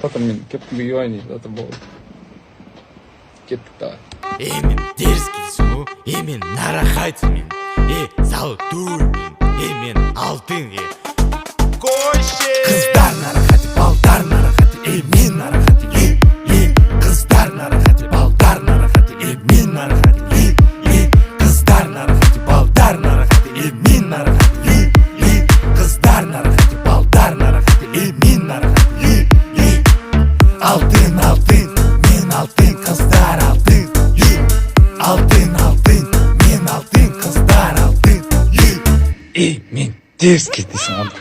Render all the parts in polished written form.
Потом мен кеп юани заты болды. Кеттік тағы. Мен дерзкийсің, мен нарахатсың, золотой, мен алтын. Қыздар нарахаты, балдар нарахаты, мен нарахаты, қыздар нарахаты, балдар нарахаты, мен нарахаты, қыздар нарахаты, балдар нарахаты, мен нарахаты, қыздар нарахаты, балдар нарахаты, мен нарахаты. Алтын, алтын, мен алтын, қыздар алтын. Алтын, алтын, мен алтын, қыздар алтын. Мен дерзкий дейсің онда.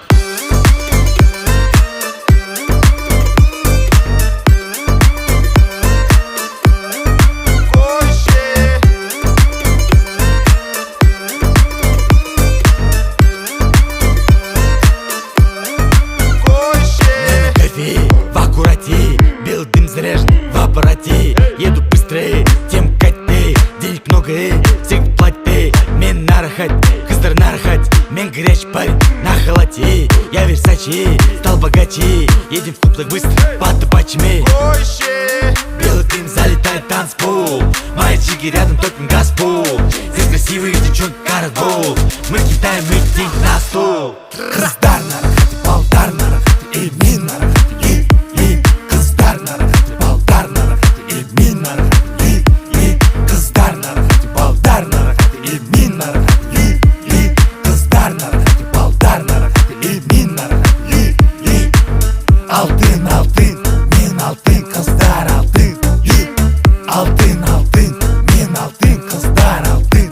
В аккурате, белый дым заряжен в аппарате. Еду быстрее, тем катте, денег много, всех платьте. Мен нарахать, кыздар нарахать, мен горячий парень на халате. Я Версаче, стал богаче, едем в клуб так быстро, под табачами. Белый дым залетает танцпол, мои чики рядом только газпол. Здесь красивые девчонки карагол, мы кидаем их денег на стол. Кыздар нарахать, балдар нарахать, мен нарахать. Қыздар нарахаты, балдар нарахаты, мен нарахаты, қыздар нарахаты, балдар нарахаты, мен нарахаты, қыздар нарахаты, балдар нарахаты, мен нарахаты. Алтын, алтын, мен алтын, қыздар алтын. Алтын, алтын, мен алтын, қыздар алтын.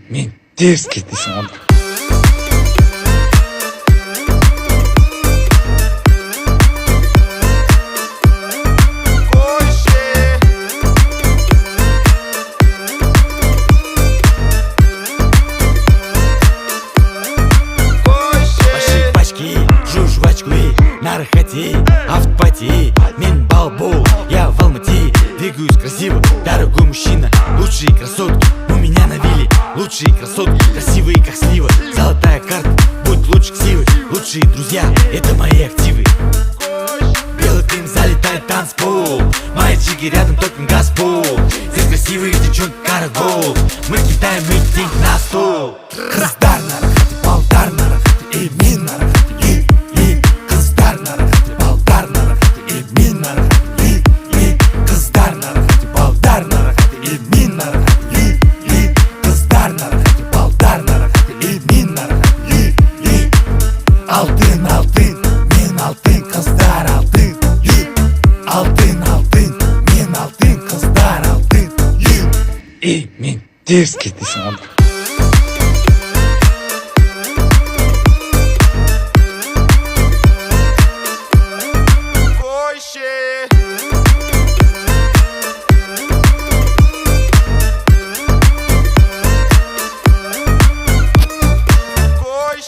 Мен дерзкий дейсің онда. Нарахати, автопати, мен балбол, я в Алмате. Двигаюсь красиво, дорогой мужчина. Лучшие красотки у меня на вилле. Лучшие красотки, красивые как слива. Золотая карта, будь лучше ксивы. Лучшие друзья, это мои активы. Белый дым залетает танцпол, мои чики рядом только газпол. Здесь красивые девчонки карагол, мы кидаем их денег на стол. Қыздар нарахаты, балдар нарахаты, мен нарахаты. Қыздар нарахаты, балдар нарахаты, мен нарахаты. Қыздар нарахаты, балдар нарахаты, мен нарахаты. Қыздар нарахаты, балдар нарахаты, мен нарахаты. Алтын, алтын, мен алтын, қыздар алтын. Алтын, алтын, мен алтын, қыздар алтын. Мен дерзкий дейсің онда.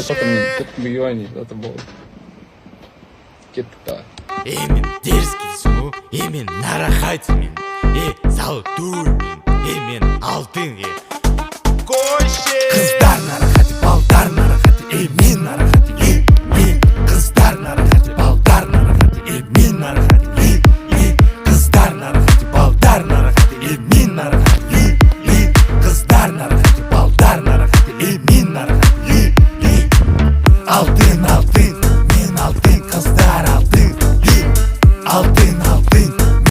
Потом мен кеп юани заты болды. Кеттік тағы. Мен дерзкийсің, мен нарахатсың, золотой, мен алтын. Қыздар нарахаты, балдар нарахаты, мен нарахаты. Қыздар нарахаты, балдар нарахаты, мен нарахаты. Қыздар нарахаты, балдар нарахаты, мен нарахаты. Қыздар нарахаты, балдар нарахаты, мен нарахаты. Алтын, алтын, мен алтын, қыздар алтын. Алтын.